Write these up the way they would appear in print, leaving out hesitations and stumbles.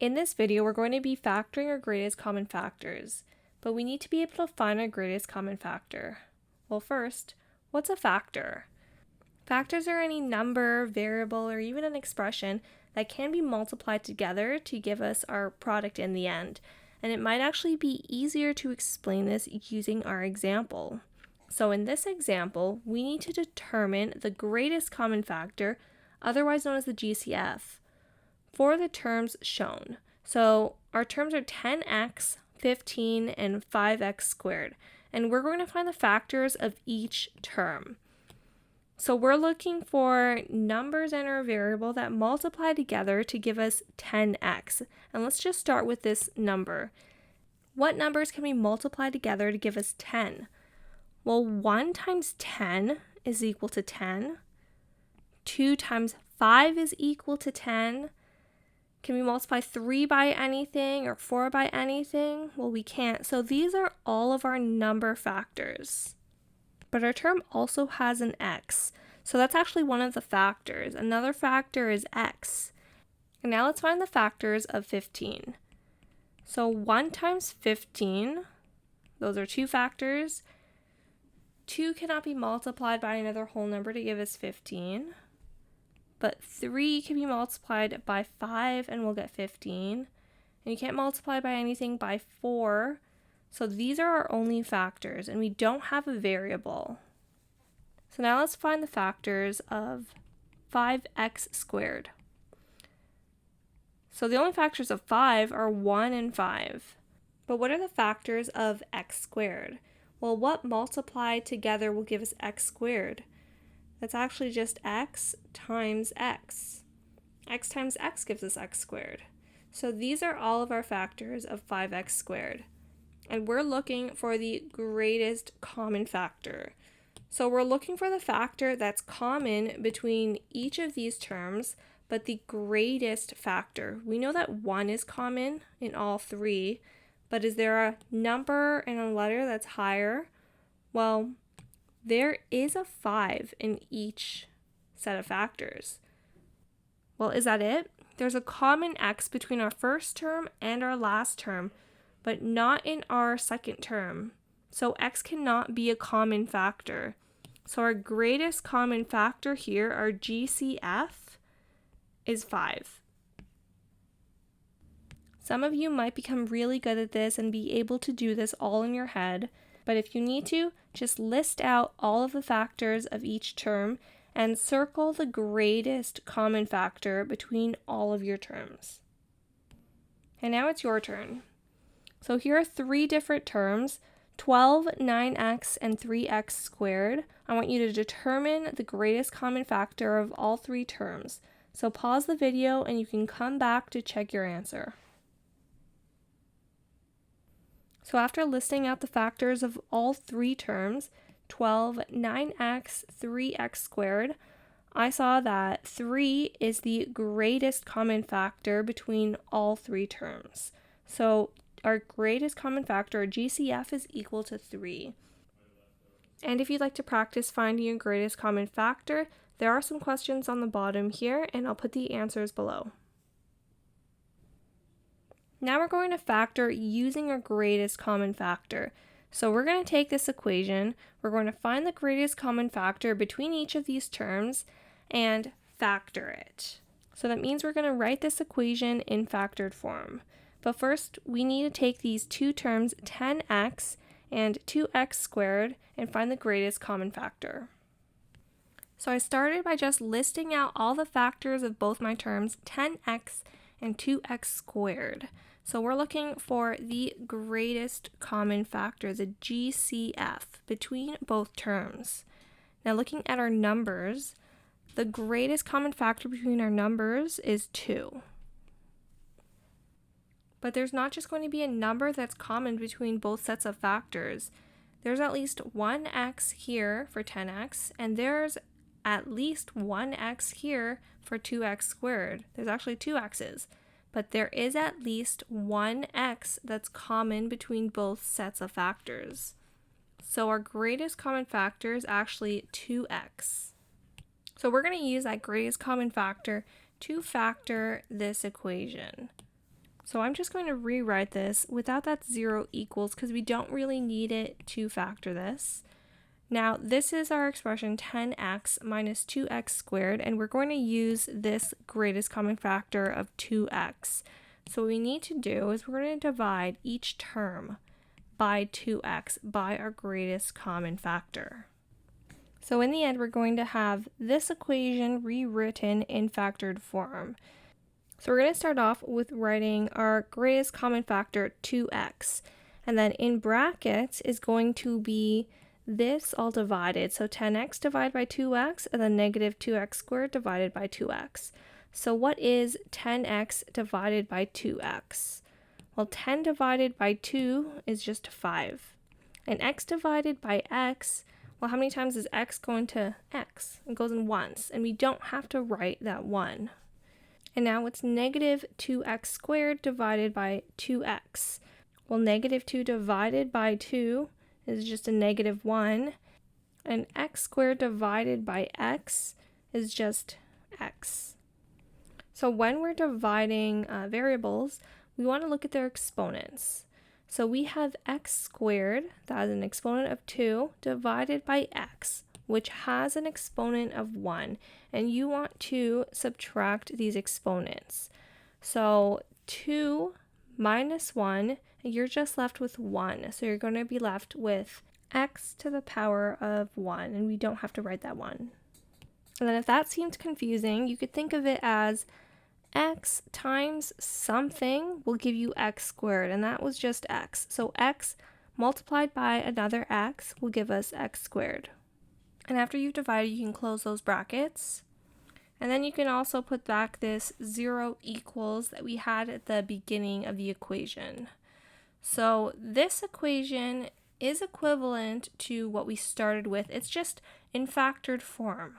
In this video, we're going to be factoring our greatest common factors, but we need to be able to find our greatest common factor. Well, first, what's a factor? Factors are any number, variable, or even an expression that can be multiplied together to give us our product in the end. And it might actually be easier to explain this using our example. So in this example, we need to determine the greatest common factor, otherwise known as the GCF, for the terms shown. So our terms are 10x, 15, and 5x squared. And we're going to find the factors of each term. So we're looking for numbers in our variable that multiply together to give us 10x. And let's just start with this number. What numbers can we multiply together to give us 10? Well, 1 times 10 is equal to 10. 2 times 5 is equal to 10. Can we multiply 3 by anything or 4 by anything? Well, we can't. So these are all of our number factors. But our term also has an x. So that's actually one of the factors. Another factor is x. And now let's find the factors of 15. So 1 times 15, those are two factors. 2 cannot be multiplied by another whole number to give us 15. But 3 can be multiplied by 5 and we'll get 15. And you can't multiply by anything by 4. So these are our only factors and we don't have a variable. So now let's find the factors of 5x squared. So the only factors of 5 are 1 and 5. But what are the factors of x squared? Well, what multiplied together will give us x squared? That's actually just x times x. X times x gives us x squared. So these are all of our factors of 5x squared. And we're looking for the greatest common factor. So we're looking for the factor that's common between each of these terms, but the greatest factor. We know that 1 is common in all three, but is there a number and a letter that's higher? Well, there is a 5 in each set of factors. Well, is that it? There's a common x between our first term and our last term, but not in our second term. So x cannot be a common factor. So our greatest common factor here, our GCF, is 5. Some of you might become really good at this and be able to do this all in your head, but if you need to, just list out all of the factors of each term and circle the greatest common factor between all of your terms. And now it's your turn. So here are 3 different terms, 12, 9x, and 3x squared. I want you to determine the greatest common factor of all 3 terms. So pause the video and you can come back to check your answer. So after listing out the factors of all 3 terms, 12, 9x, 3x squared, I saw that 3 is the greatest common factor between all 3 terms. So our greatest common factor, GCF, is equal to 3. And if you'd like to practice finding your greatest common factor, there are some questions on the bottom here, and I'll put the answers below. Now we're going to factor using our greatest common factor. So we're going to take this equation, we're going to find the greatest common factor between each of these terms and factor it. So that means we're going to write this equation in factored form. But first, we need to take these two terms, 10x and 2x squared, and find the greatest common factor. So I started by just listing out all the factors of both my terms, 10x and 2x squared. So we're looking for the greatest common factor, the GCF, between both terms. Now looking at our numbers, the greatest common factor between our numbers is 2. But there's not just going to be a number that's common between both sets of factors. There's at least 1x here for 10x, and there's at least 1x here for 2x squared. There's actually 2 x's. But there is at least 1x that's common between both sets of factors. So our greatest common factor is actually 2x. So we're going to use that greatest common factor to factor this equation. So I'm just going to rewrite this without that 0 equals because we don't really need it to factor this. Now this is our expression 10x minus 2x squared, and we're going to use this greatest common factor of 2x. So what we need to do is we're going to divide each term by 2x by our greatest common factor. So in the end, we're going to have this equation rewritten in factored form. So we're going to start off with writing our greatest common factor 2x, and then in brackets is going to be this all divided. So 10x divided by 2x, and then negative 2x squared divided by 2x. So what is 10x divided by 2x? Well, 10 divided by 2 is just 5. And x divided by x, well, how many times is x going to x? It goes in once, and we don't have to write that 1. And now it's negative 2x squared divided by 2x. Well, negative 2 divided by 2 is just a negative 1. And x squared divided by x is just x. So when we're dividing variables, we want to look at their exponents. So we have x squared, that is an exponent of 2, divided by x, which has an exponent of 1, and you want to subtract these exponents. So 2 minus 1, you're just left with 1, so you're going to be left with x to the power of 1, and we don't have to write that 1. And then if that seems confusing, you could think of it as x times something will give you x squared, and that was just x. So x multiplied by another x will give us x squared. And after you've divided, you can close those brackets. And then you can also put back this 0 equals that we had at the beginning of the equation. So this equation is equivalent to what we started with. It's just in factored form.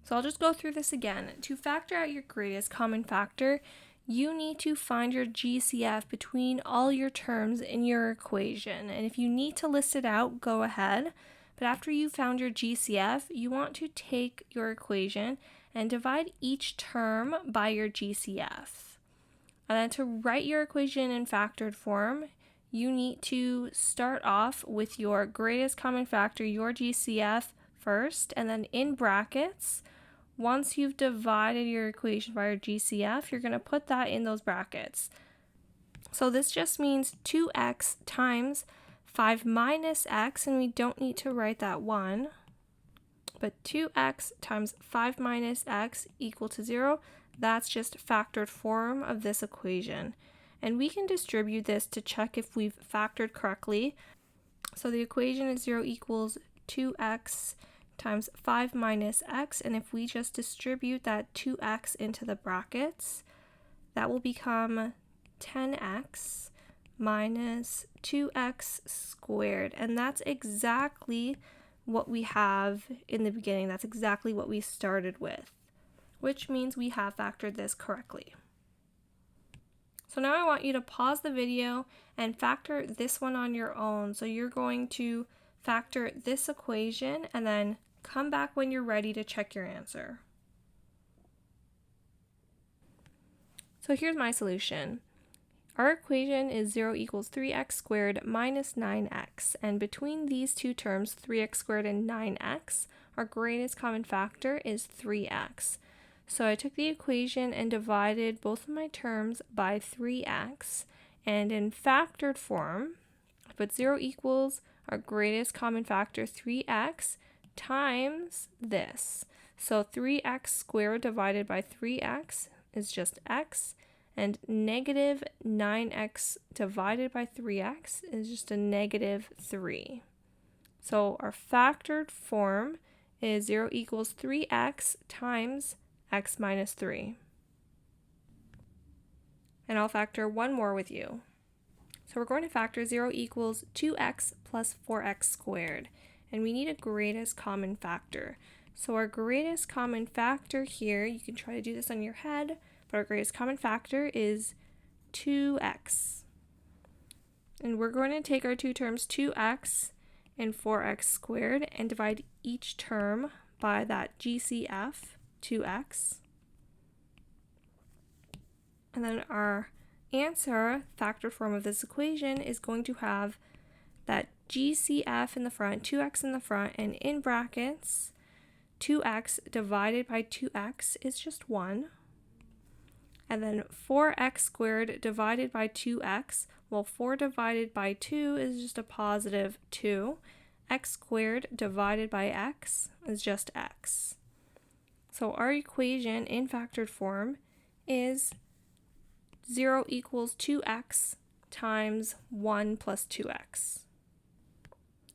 So I'll just go through this again. To factor out your greatest common factor, you need to find your GCF between all your terms in your equation. And if you need to list it out, go ahead. But after you've found your GCF, you want to take your equation and divide each term by your GCF. And then to write your equation in factored form, you need to start off with your greatest common factor, your GCF, first, and then in brackets, once you've divided your equation by your GCF, you're going to put that in those brackets. So this just means 2x times 5 minus x, and we don't need to write that 1, but 2x times 5 minus x equal to 0. That's just factored form of this equation. And we can distribute this to check if we've factored correctly. So the equation is 0 equals 2x times 5 minus x, and if we just distribute that 2x into the brackets, that will become 10x minus 2x squared, and that's exactly what we have in the beginning. That's exactly what we started with, which means we have factored this correctly. So now I want you to pause the video and factor this one on your own. So you're going to factor this equation and then come back when you're ready to check your answer. So here's my solution. Our equation is 0 equals 3x squared minus 9x, and between these two terms, 3x squared and 9x, our greatest common factor is 3x. So I took the equation and divided both of my terms by 3x, and in factored form, I put 0 equals our greatest common factor 3x times this. So 3x squared divided by 3x is just x, and negative 9x divided by 3x is just a negative 3. So our factored form is 0 equals 3x times x minus 3. And I'll factor one more with you. So we're going to factor 0 equals 2x plus 4x squared. And we need a greatest common factor. So our greatest common factor here, you can try to do this on your head, but our greatest common factor is 2x. And we're going to take our two terms, 2x and 4x squared, and divide each term by that GCF, 2x. And then our answer, factored form of this equation, is going to have that GCF in the front, 2x in the front, and in brackets, 2x divided by 2x is just 1. And then 4x squared divided by 2x, well, 4 divided by 2 is just a positive 2. X squared divided by x is just x. So our equation in factored form is 0 equals 2x times 1 plus 2x.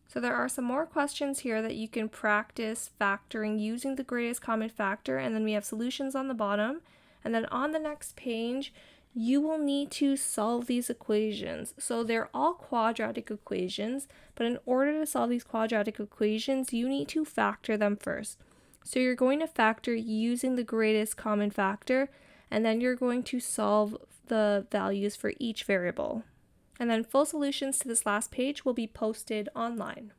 So there are some more questions here that you can practice factoring using the greatest common factor, and then we have solutions on the bottom. And then on the next page, you will need to solve these equations. So they're all quadratic equations, but in order to solve these quadratic equations, you need to factor them first. So you're going to factor using the greatest common factor, and then you're going to solve the values for each variable. And then full solutions to this last page will be posted online.